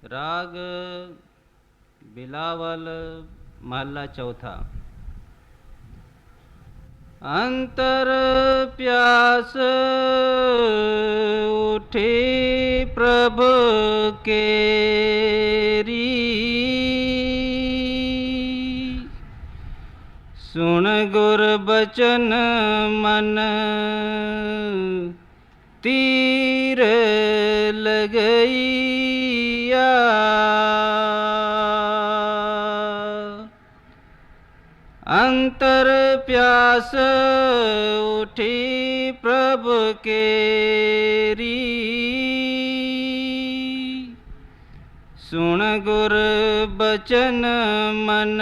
राग बिलावल महला चौथा। अंतर प्यास उठी प्रभु केरी, सुन गुर बचन मन तीर लगैया। अंतर प्यास उठी प्रभु केरी, सुन गुर बचन मन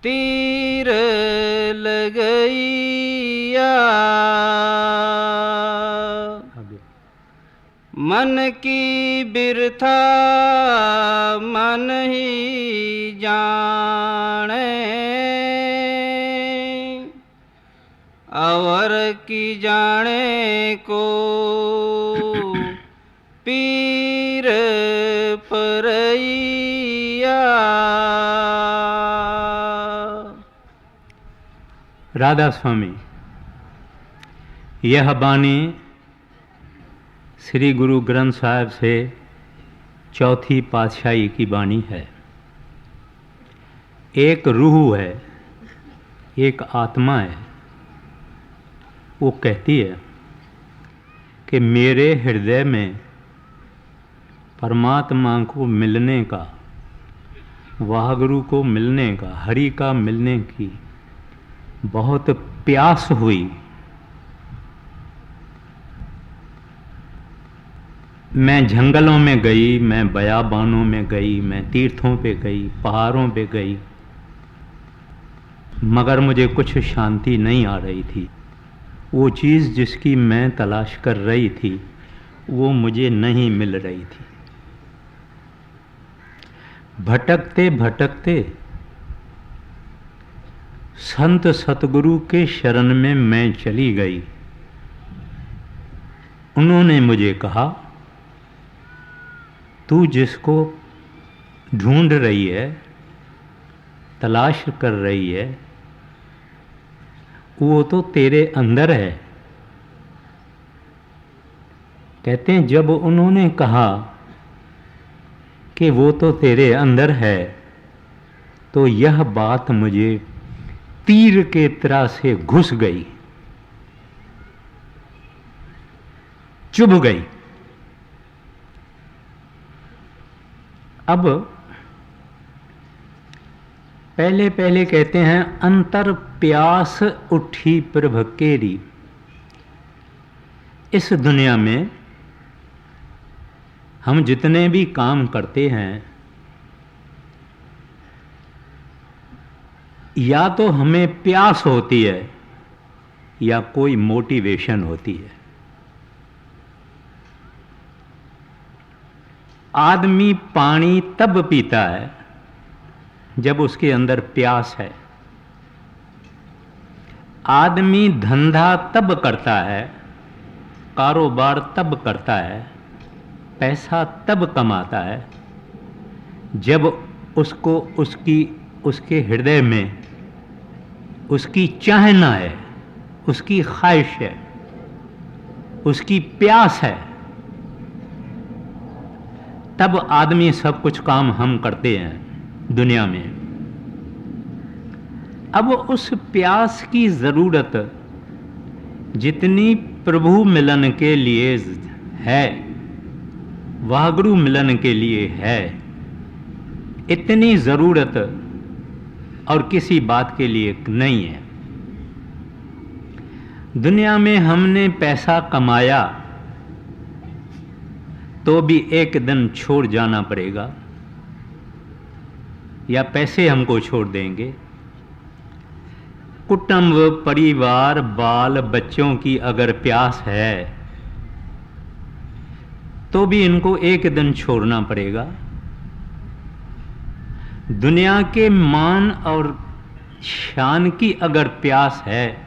तीर लगैया। मन की बिरथा मन ही जाने, और की जाने को पीर परैया। राधा स्वामी, यह बानी श्री गुरु ग्रंथ साहिब से चौथी पातशाही की बानी है। एक रूह है, एक आत्मा है। वो कहती है कि मेरे हृदय में परमात्मा को मिलने का, वाहगुरु को मिलने का, हरि का मिलने की बहुत प्यास हुई। मैं जंगलों में गई, मैं बयाबानों में गई, मैं तीर्थों पे गई, पहाड़ों पे गई, मगर मुझे कुछ शांति नहीं आ रही थी। वो चीज़ जिसकी मैं तलाश कर रही थी वो मुझे नहीं मिल रही थी। भटकते भटकते संत सतगुरु के शरण में मैं चली गई। उन्होंने मुझे कहा, तू जिसको ढूंढ रही है, तलाश कर रही है, वो तो तेरे अंदर है। कहते हैं जब उन्होंने कहा कि वो तो तेरे अंदर है, तो यह बात मुझे तीर के तरह से घुस गई, चुभ गई। अब पहले पहले कहते हैं अंतर प्यास उठी प्रभु केरी। इस दुनिया में हम जितने भी काम करते हैं, या तो हमें प्यास होती है या कोई मोटिवेशन होती है। आदमी पानी तब पीता है जब उसके अंदर प्यास है। आदमी धंधा तब करता है, कारोबार तब करता है, पैसा तब कमाता है जब उसको उसके हृदय में उसकी चाहना है, उसकी ख्वाहिश है, उसकी प्यास है। तब आदमी सब कुछ काम हम करते हैं दुनिया में। अब उस प्यास की ज़रूरत जितनी प्रभु मिलन के लिए है, वाहगुरु मिलन के लिए है, इतनी ज़रूरत और किसी बात के लिए नहीं है। दुनिया में हमने पैसा कमाया तो भी एक दिन छोड़ जाना पड़ेगा, या पैसे हमको छोड़ देंगे। कुटुंब, परिवार, बाल बच्चों की अगर प्यास है तो भी इनको एक दिन छोड़ना पड़ेगा। दुनिया के मान और शान की अगर प्यास है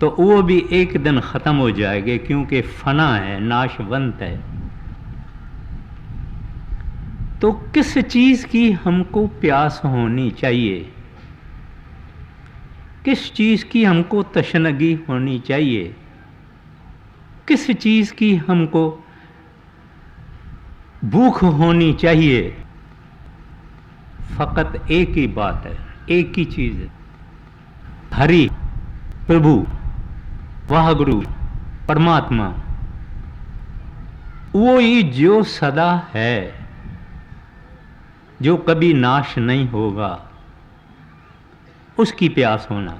तो वो भी एक दिन ख़त्म हो जाएंगे, क्योंकि फना है, नाशवंत है। तो किस चीज की हमको प्यास होनी चाहिए, किस चीज की हमको तशनगी होनी चाहिए, किस चीज की हमको भूख होनी चाहिए? फकत एक ही बात है, एक ही चीज है, हरि प्रभु वाहगुरु परमात्मा, वो ही जो सदा है, जो कभी नाश नहीं होगा, उसकी प्यास होना।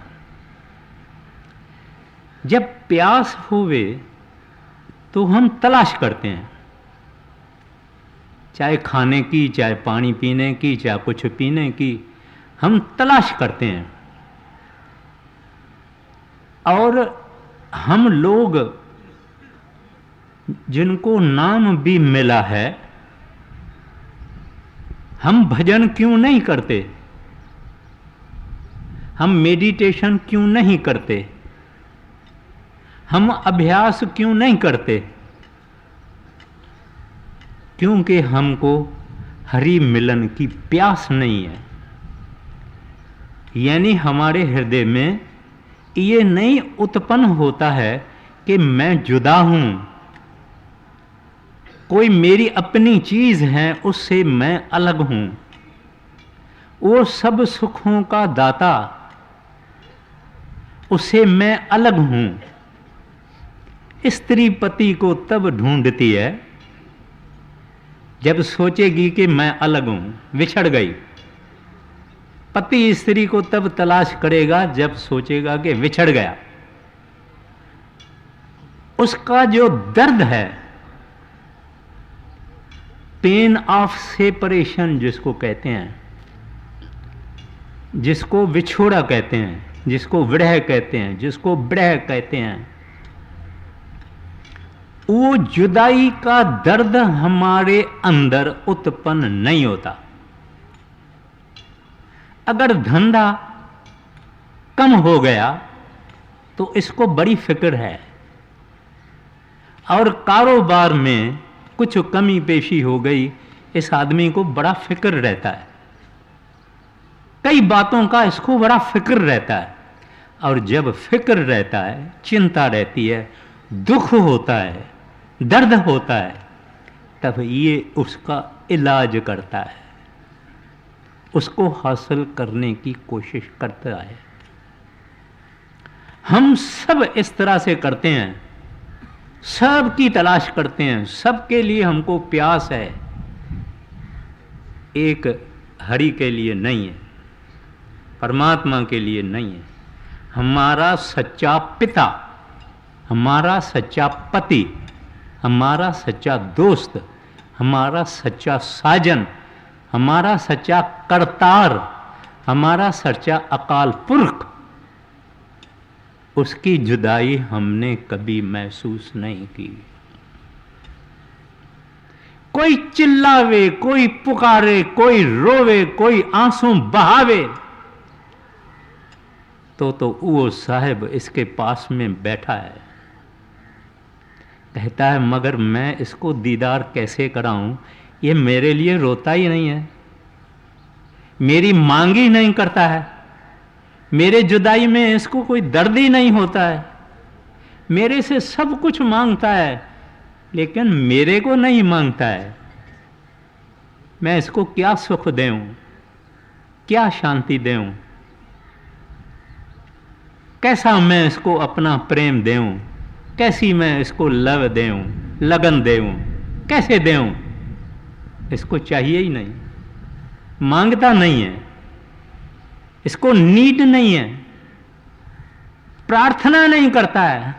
जब प्यास होवे तो हम तलाश करते हैं, चाहे खाने की, चाहे पानी पीने की, चाहे कुछ पीने की, हम तलाश करते हैं। और हम लोग जिनको नाम भी मिला है, हम भजन क्यों नहीं करते, हम मेडिटेशन क्यों नहीं करते, हम अभ्यास क्यों नहीं करते? क्योंकि हमको हरि मिलन की प्यास नहीं है। यानी हमारे हृदय में ये नहीं उत्पन्न होता है कि मैं जुदा हूं, कोई मेरी अपनी चीज है, उससे मैं अलग हूं। वो सब सुखों का दाता, उससे मैं अलग हूं। स्त्री पति को तब ढूंढती है जब सोचेगी कि मैं अलग हूं, बिछड़ गई। पति स्त्री को तब तलाश करेगा जब सोचेगा कि बिछड़ गया। उसका जो दर्द है, पेन ऑफ सेपरेशन जिसको कहते हैं, जिसको विछोड़ा कहते हैं, जिसको विरह कहते हैं, जिसको विरह कहते हैं, वो जुदाई का दर्द हमारे अंदर उत्पन्न नहीं होता। अगर धंधा कम हो गया तो इसको बड़ी फिक्र है, और कारोबार में कुछ कमी पेशी हो गई, इस आदमी को बड़ा फिक्र रहता है। कई बातों का इसको बड़ा फिक्र रहता है। और जब फिक्र रहता है, चिंता रहती है, दुख होता है, दर्द होता है, तब ये उसका इलाज करता है, उसको हासिल करने की कोशिश करता है। हम सब इस तरह से करते हैं, सब की तलाश करते हैं, सबके लिए हमको प्यास है, एक हरि के लिए नहीं है, परमात्मा के लिए नहीं है। हमारा सच्चा पिता, हमारा सच्चा पति, हमारा सच्चा दोस्त, हमारा सच्चा साजन, हमारा सच्चा करतार, हमारा सच्चा अकाल पुरख, उसकी जुदाई हमने कभी महसूस नहीं की। कोई चिल्लावे, कोई पुकारे, कोई रोवे, कोई आंसू बहावे, तो वो साहब इसके पास में बैठा है, कहता है मगर मैं इसको दीदार कैसे कराऊं, ये मेरे लिए रोता ही नहीं है, मेरी मांग ही नहीं करता है, मेरे जुदाई में इसको कोई दर्द ही नहीं होता है, मेरे से सब कुछ मांगता है लेकिन मेरे को नहीं मांगता है। मैं इसको क्या सुख दूं, क्या शांति दूं, कैसा मैं इसको अपना प्रेम दूं, कैसी मैं इसको लव दूं, लगन दूं, कैसे दूं? इसको चाहिए ही नहीं, मांगता नहीं है, इसको नीड नहीं है, प्रार्थना नहीं करता है।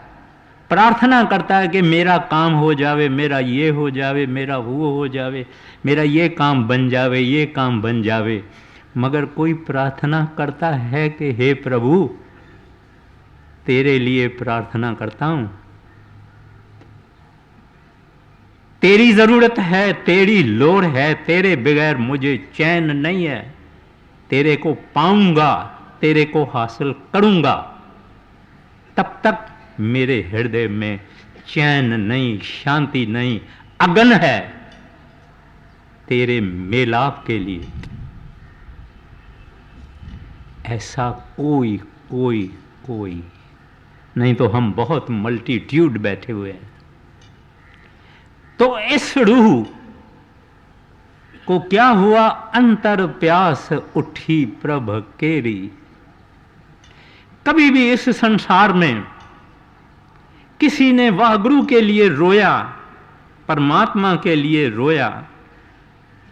प्रार्थना करता है कि मेरा काम हो जावे, मेरा ये हो जावे, मेरा वो हो जावे, मेरा ये काम बन जावे, ये काम बन जावे। मगर कोई प्रार्थना करता है कि हे प्रभु तेरे लिए प्रार्थना करता हूं, तेरी जरूरत है, तेरी लोड़ है, तेरे बगैर मुझे चैन नहीं है, तेरे को पाऊंगा, तेरे को हासिल करूंगा, तब तक मेरे हृदय में चैन नहीं, शांति नहीं, अगन है। तेरे मेलाप के लिए। ऐसा कोई कोई कोई नहीं, तो हम बहुत मल्टीट्यूड बैठे हुए हैं। तो इस रूह को क्या हुआ? अंतर प्यास उठी प्रभ केरी। कभी भी इस संसार में किसी ने वाहगुरु के लिए रोया, परमात्मा के लिए रोया,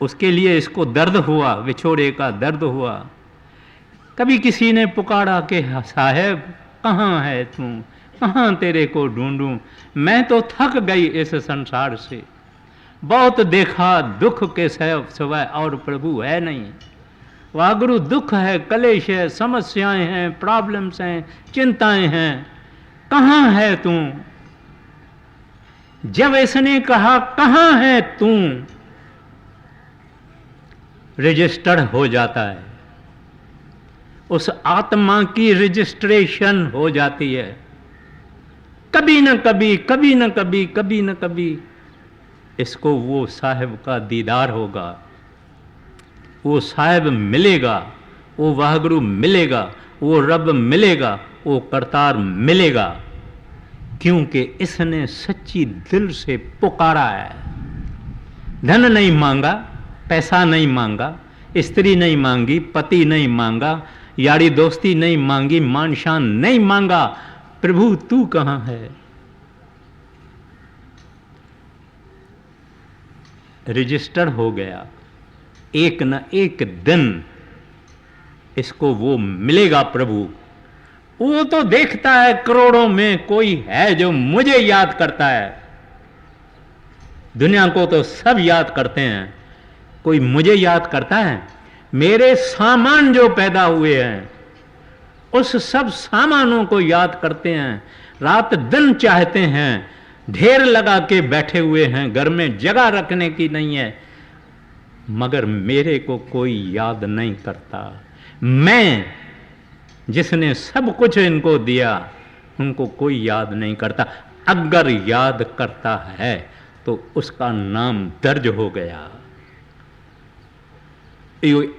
उसके लिए इसको दर्द हुआ, विछोड़े का दर्द हुआ। कभी किसी ने पुकारा कि साहेब कहाँ है तू, कहाँ तेरे को ढूंढूं, मैं तो थक गई इस संसार से, बहुत देखा दुख के सिवाय और प्रभु है नहीं। वाहगुरु दुख है, कलेश है, समस्याएं हैं, प्रॉब्लम्स हैं, चिंताएं हैं, कहाँ है तू? जब इसने कहा कहाँ है तू, रजिस्टर्ड हो जाता है, उस आत्मा की रजिस्ट्रेशन हो जाती है। कभी न कभी, कभी न कभी, कभी न कभी इसको वो साहिब का दीदार होगा, वो साहिब मिलेगा, वो वाहगुरु मिलेगा, वो रब मिलेगा, वो करतार मिलेगा, क्योंकि इसने सच्ची दिल से पुकारा है। धन नहीं मांगा, पैसा नहीं मांगा, स्त्री नहीं मांगी, पति नहीं मांगा, यारी दोस्ती नहीं मांगी, मान शान नहीं मांगा। प्रभु तू कहाँ है? रजिस्टर हो गया। एक न एक दिन इसको वो मिलेगा प्रभु। वो तो देखता है करोड़ों में कोई है जो मुझे याद करता है। दुनिया को तो सब याद करते हैं, कोई मुझे याद करता है? मेरे सामान जो पैदा हुए हैं उस सब सामानों को याद करते हैं, रात दिन चाहते हैं, ढेर लगा के बैठे हुए हैं, घर में जगह रखने की नहीं है, मगर मेरे को कोई याद नहीं करता। मैं जिसने सब कुछ इनको दिया उनको कोई याद नहीं करता। अगर याद करता है तो उसका नाम दर्ज हो गया,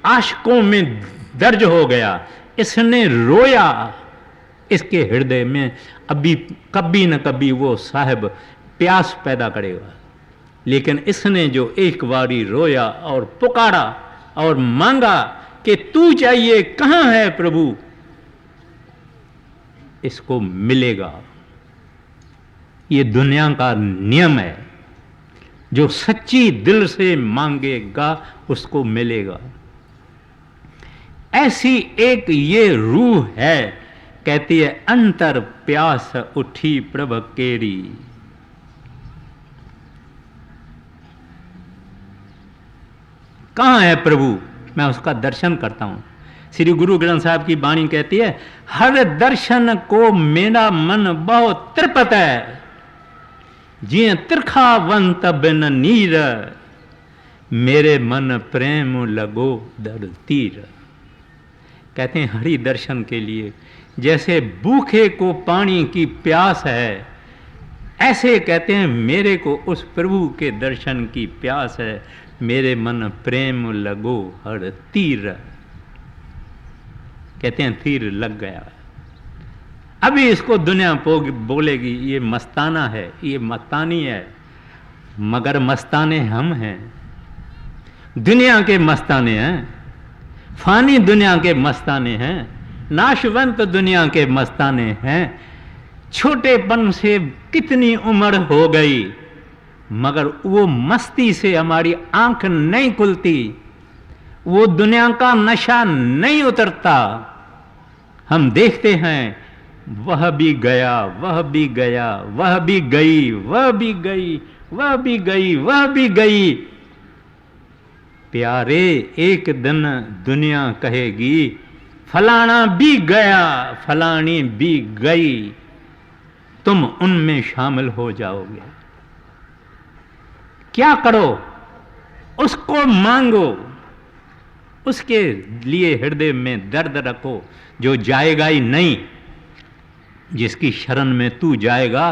आशिकों में दर्ज हो गया। इसने रोया, इसके हृदय में अभी कभी न कभी वो साहिब प्यास पैदा करेगा। लेकिन इसने जो एक बारी रोया और पुकारा और मांगा कि तू चाहिए, कहां है प्रभु, इसको मिलेगा। ये दुनिया का नियम है, जो सच्ची दिल से मांगेगा उसको मिलेगा। ऐसी एक ये रूह है, कहती है अंतर प्यास उठी प्रभ केरी। कहां है प्रभु? मैं उसका दर्शन करता हूं। श्री गुरु ग्रंथ साहब की वाणी कहती है, हर दर्शन को मेरा मन बहुत तृपत है, जिये तिरखा वंत बिन नीर, मेरे मन प्रेम लगो दर तीर। कहते हैं हरि दर्शन के लिए जैसे भूखे को पानी की प्यास है, ऐसे कहते हैं मेरे को उस प्रभु के दर्शन की प्यास है, मेरे मन प्रेम लगो हर तीर। कहते हैं तीर लग गया। अभी इसको दुनिया बोलेगी ये मस्ताना है, ये मस्तानी है, मगर मस्ताने हम हैं। दुनिया के मस्ताने हैं, फानी दुनिया के मस्ताने हैं, नाशवंत दुनिया के मस्ताने हैं। छोटेपन से कितनी उम्र हो गई, मगर वो मस्ती से हमारी आंख नहीं खुलती, वो दुनिया का नशा नहीं उतरता। हम देखते हैं वह भी गया, वह भी गया, वह भी गई, वह भी गई, वह भी गई, वह भी गई। प्यारे एक दिन दुनिया कहेगी फलाना भी गया, फलानी भी गई, तुम उनमें शामिल हो जाओगे। क्या करो? उसको मांगो, उसके लिए हृदय में दर्द रखो, जो जाएगा ही नहीं। जिसकी शरण में तू जाएगा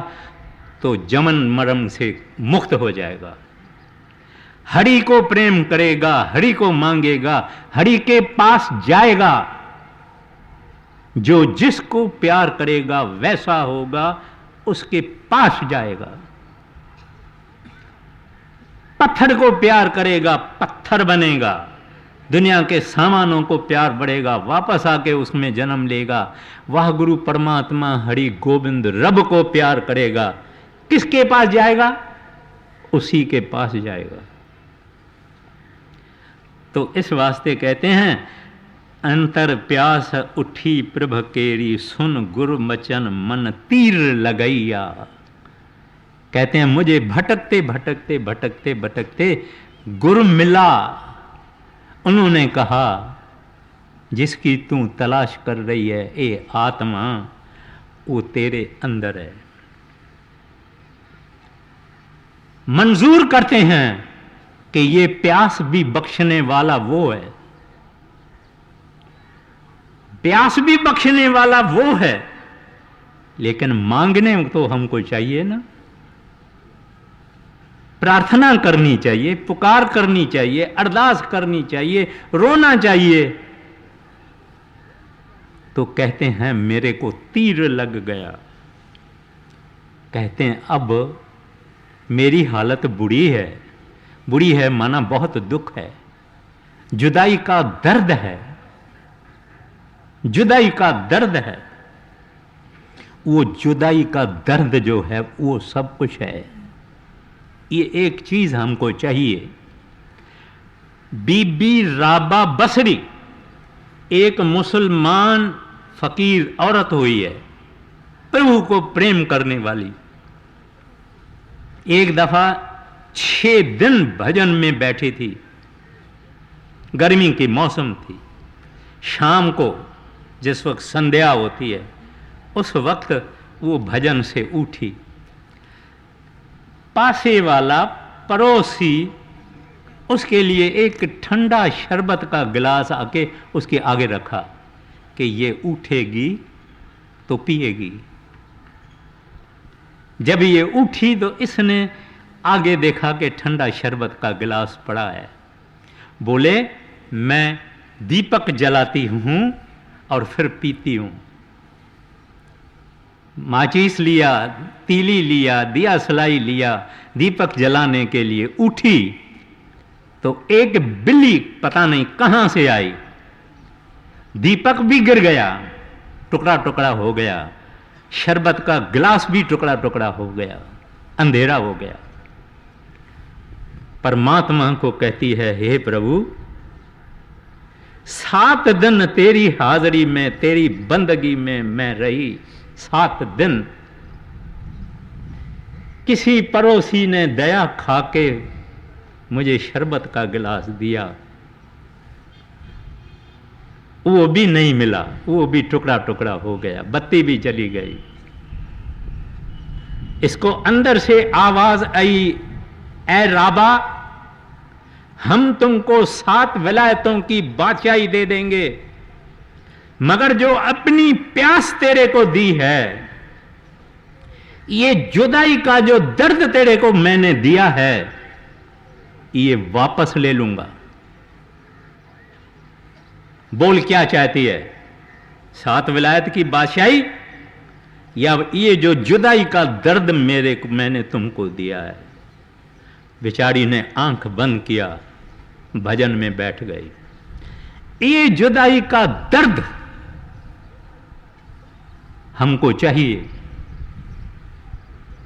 तो जमन मरम से मुक्त हो जाएगा। हरि को प्रेम करेगा, हरि को मांगेगा, हरि के पास जाएगा। जो जिसको प्यार करेगा वैसा होगा, उसके पास जाएगा। पत्थर को प्यार करेगा, पत्थर बनेगा। दुनिया के सामानों को प्यार बढ़ेगा, वापस आके उसमें जन्म लेगा। वह गुरु परमात्मा हरि गोविंद रब को प्यार करेगा, किसके पास जाएगा? उसी के पास जाएगा। तो इस वास्ते कहते हैं, अंतर प्यास उठी प्रभ केरी, सुन गुरु मचन मन तीर लगैया। कहते हैं मुझे भटकते भटकते भटकते भटकते गुरु मिला। उन्होंने कहा, जिसकी तू तलाश कर रही है ए आत्मा, वो तेरे अंदर है। मंजूर करते हैं कि ये प्यास भी बख्शने वाला वो है, प्यास भी बख्शने वाला वो है, लेकिन मांगने तो हमको चाहिए ना। प्रार्थना करनी चाहिए, पुकार करनी चाहिए, अरदास करनी चाहिए, रोना चाहिए। तो कहते हैं मेरे को तीर लग गया। कहते हैं अब मेरी हालत बुरी है। बुरी है माना बहुत दुख है, जुदाई का दर्द है, जुदाई का दर्द है। वो जुदाई का दर्द जो है वो सब कुछ है। ये एक चीज हमको चाहिए। बीबी राबा बसरी एक मुसलमान फकीर औरत हुई है, प्रभु को प्रेम करने वाली। एक दफा 6 दिन भजन में बैठी थी, गर्मी की मौसम थी। शाम को जिस वक्त संध्या होती है, उस वक्त वो भजन से उठी। पासे वाला पड़ोसी उसके लिए एक ठंडा शरबत का गिलास आके उसके आगे रखा कि ये उठेगी तो पिएगी। जब ये उठी तो इसने आगे देखा कि ठंडा शरबत का गिलास पड़ा है। बोले मैं दीपक जलाती हूं और फिर पीती हूं। माचिस लिया, तीली लिया, दिया सलाई लिया, दीपक जलाने के लिए उठी तो एक बिल्ली पता नहीं कहां से आई, दीपक भी गिर गया, टुकड़ा टुकड़ा हो गया, शरबत का गिलास भी टुकड़ा टुकड़ा हो गया, अंधेरा हो गया। परमात्मा को कहती है, हे प्रभु 7 दिन तेरी हाजिरी में, तेरी बंदगी में मैं रही। 7 दिन किसी पड़ोसी ने दया खाके मुझे शरबत का गिलास दिया, वो भी नहीं मिला, वो भी टुकड़ा टुकड़ा हो गया, बत्ती भी चली गई। इसको अंदर से आवाज आई, ए राबा हम तुमको 7 विलायतों की बादशाही दे देंगे, मगर जो अपनी प्यास तेरे को दी है, ये जुदाई का जो दर्द तेरे को मैंने दिया है, ये वापस ले लूंगा। बोल क्या चाहती है, 7 विलायत की बादशाही या ये जो जुदाई का दर्द मैंने तुमको दिया है। बेचारी ने आंख बंद किया, भजन में बैठ गई। ये जुदाई का दर्द हमको चाहिए।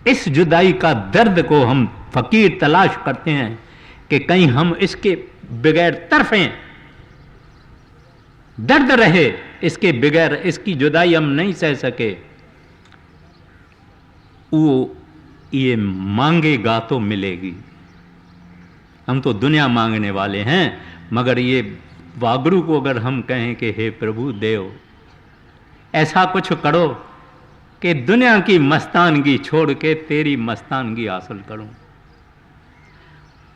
इस जुदाई का दर्द को हम फकीर तलाश करते हैं कि कहीं हम इसके बगैर तरफें, दर्द रहे इसके बगैर, इसकी जुदाई हम नहीं सह सके। वो ये मांगेगा तो मिलेगी। हम तो दुनिया मांगने वाले हैं, मगर ये वागड़ू को अगर हम कहें कि हे प्रभु देव ऐसा कुछ करो कि दुनिया की मस्तानगी छोड़ के तेरी मस्तानगी हासिल करूं,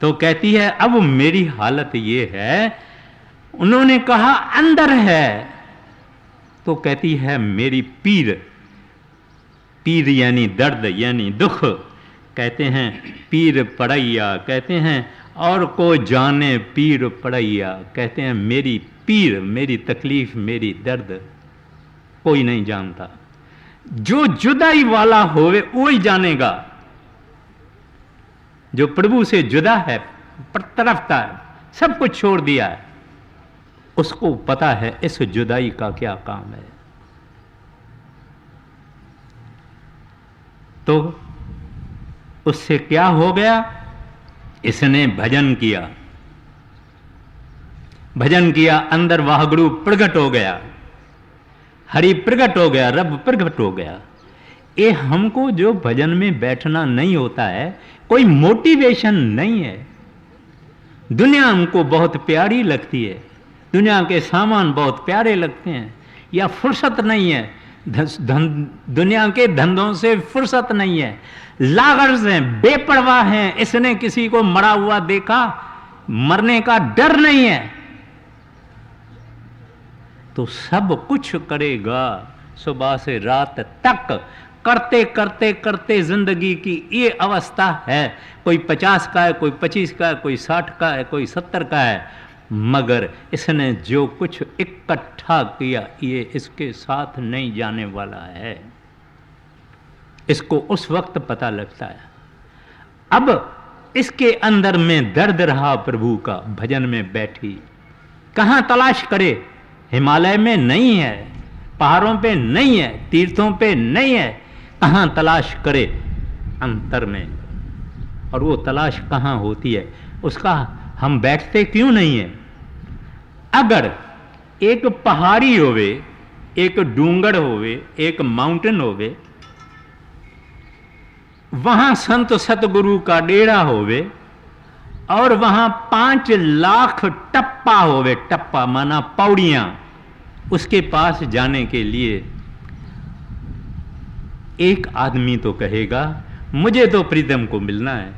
तो कहती है अब मेरी हालत ये है। उन्होंने कहा अंदर है, तो कहती है मेरी पीर, पीर यानी दर्द यानी दुख, कहते हैं पीर पड़ैया, कहते हैं और को जाने पीर पड़ैया। कहते हैं मेरी पीर, मेरी तकलीफ, मेरी दर्द कोई नहीं जानता। जो जुदाई वाला होवे वही जानेगा। जो प्रभु से जुदा है, तरफता है, सब कुछ छोड़ दिया है, उसको पता है इस जुदाई का क्या काम है। तो उससे क्या हो गया? इसने भजन किया, भजन किया, अंदर वाहगुरु प्रकट हो गया, हरि प्रकट हो गया, रब प्रकट हो गया। ये हमको जो भजन में बैठना नहीं होता है, कोई मोटिवेशन नहीं है। दुनिया हमको बहुत प्यारी लगती है, दुनिया के सामान बहुत प्यारे लगते हैं, या फुर्सत नहीं है, दुनिया के धंधों से फुर्सत नहीं है, लागर्ज हैं, बेपरवाह हैं। इसने किसी को मरा हुआ देखा, मरने का डर नहीं है, तो सब कुछ करेगा सुबह से रात तक। करते करते करते जिंदगी की ये अवस्था है। कोई 50 का है, कोई 25 का है, कोई 60 का है, कोई 70 का है, मगर इसने जो कुछ इकट्ठा किया ये इसके साथ नहीं जाने वाला है। इसको उस वक्त पता लगता है। अब इसके अंदर में दर्द रहा प्रभु का, भजन में बैठी। कहां तलाश करे? हिमालय में नहीं है, पहाड़ों पे नहीं है, तीर्थों पे नहीं है। कहां तलाश करे? अंतर में। और वो तलाश कहां होती है उसका हम बैठते क्यों नहीं है? अगर एक पहाड़ी होवे, एक डूंगर होवे, एक माउंटेन होवे, वहां संत सतगुरु का डेरा होवे, और वहां 5 लाख टप्पा होवे, टप्पा माना पौड़ियां, उसके पास जाने के लिए एक आदमी तो कहेगा मुझे तो प्रीतम को मिलना है,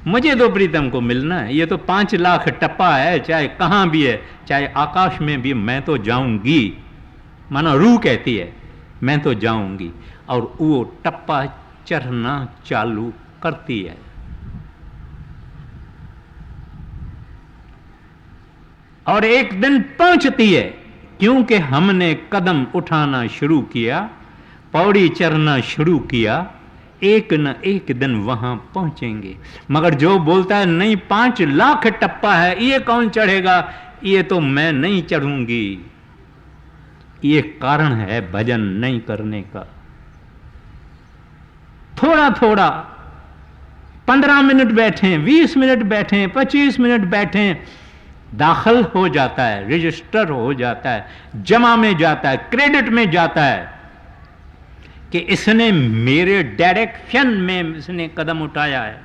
मुझे तो प्रीतम को मिलना है। ये तो 5 लाख टप्पा है, चाहे कहां भी है, चाहे आकाश में भी, मैं तो जाऊंगी। माना रूह कहती है मैं तो जाऊंगी, और वो टप्पा चढ़ना चालू करती है। और एक दिन पहुंचती है, क्योंकि हमने कदम उठाना शुरू किया, पौड़ी चढ़ना शुरू किया, एक न एक दिन वहां पहुंचेंगे। मगर जो बोलता है नहीं 5 लाख टप्पा है, ये कौन चढ़ेगा, ये तो मैं नहीं चढ़ूंगी, ये कारण है भजन नहीं करने का। थोड़ा थोड़ा 15 मिनट बैठें, 20 मिनट बैठें, 25 मिनट बैठें, दाखिल हो जाता है, रजिस्टर हो जाता है, जमा में जाता है, क्रेडिट में जाता है कि इसने मेरे डायरेक्शन में इसने कदम उठाया है,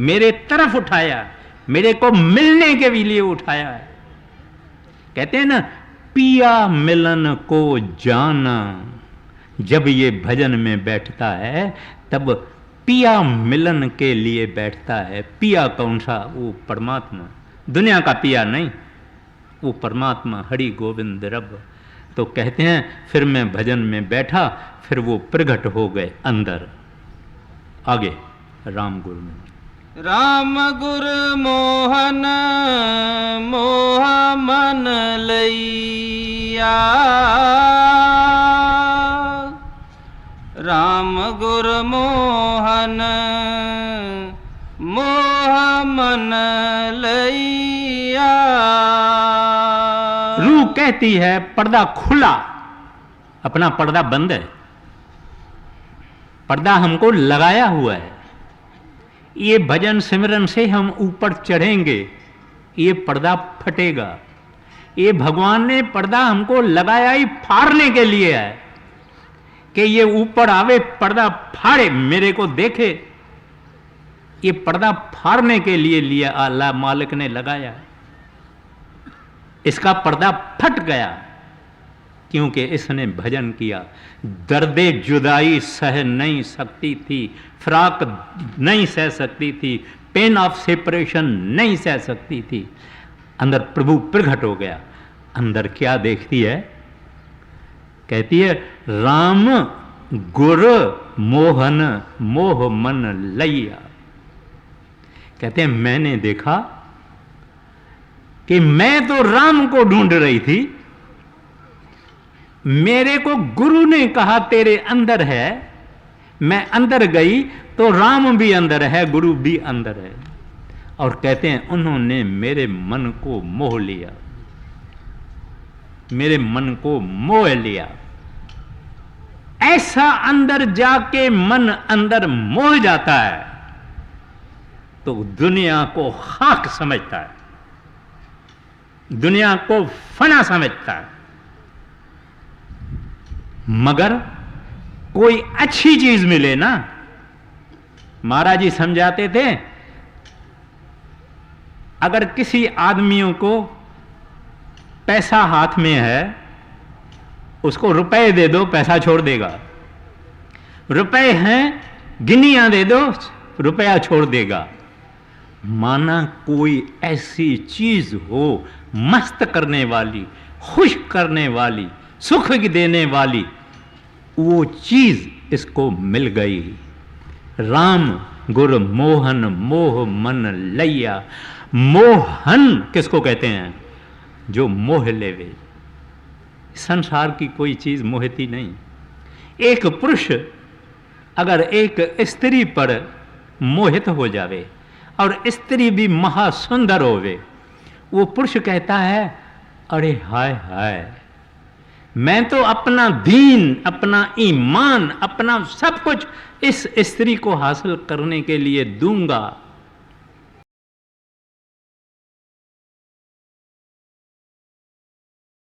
मेरे तरफ उठाया, मेरे को मिलने के लिए उठाया है। कहते हैं ना, पिया मिलन को जाना। जब ये भजन में बैठता है तब पिया मिलन के लिए बैठता है। पिया कौन सा? वो परमात्मा, दुनिया का पिया नहीं, वो परमात्मा हरि गोविंद रब। तो कहते हैं फिर मैं भजन में बैठा, फिर वो प्रकट हो गए अंदर। आगे राम गुरु में, राम गुर मोहन मोह मन लैया, राम गुर मोहन मोह मन लैया। रूह कहती है पर्दा खुला, अपना पर्दा बंद है, पर्दा हमको लगाया हुआ है। ये भजन सिमरन से हम ऊपर चढ़ेंगे, ये पर्दा फटेगा। ये भगवान ने पर्दा हमको लगाया ही फाड़ने के लिए है कि ये ऊपर आवे, पर्दा फाड़े, मेरे को देखे। ये पर्दा फाड़ने के लिए लिया, अल्लाह मालिक ने लगाया। इसका पर्दा फट गया क्योंकि इसने भजन किया। दर्दे जुदाई सह नहीं सकती थी, फराक नहीं सह सकती थी, पेन ऑफ सेपरेशन नहीं सह सकती थी। अंदर प्रभु प्रकट हो गया। अंदर क्या देखती है? कहती है राम गुर मोहन मोह मन लैया। कहते हैं मैंने देखा कि मैं तो राम को ढूंढ रही थी, मेरे को गुरु ने कहा तेरे अंदर है, मैं अंदर गई तो राम भी अंदर है, गुरु भी अंदर है। और कहते हैं उन्होंने मेरे मन को मोह लिया, मेरे मन को मोह लिया। ऐसा अंदर जाके मन अंदर मोह जाता है तो दुनिया को खाक समझता है, दुनिया को फना समझता है। मगर कोई अच्छी चीज मिले ना, महाराज जी समझाते थे, अगर किसी आदमियों को पैसा हाथ में है, उसको रुपए दे दो पैसा छोड़ देगा, रुपए हैं गिनियां दे दो रुपया छोड़ देगा। माना कोई ऐसी चीज हो मस्त करने वाली, खुश करने वाली, सुख देने वाली, वो चीज इसको मिल गई। राम गुर मोहन मोह मन लैया। मोहन किसको कहते हैं? जो मोह लेवे। संसार की कोई चीज मोहती नहीं। एक पुरुष अगर एक स्त्री पर मोहित हो जावे और स्त्री भी महासुंदर होवे, वो पुरुष कहता है अरे हाय हाय, मैं तो अपना दीन, अपना ईमान, अपना सब कुछ इस स्त्री को हासिल करने के लिए दूंगा।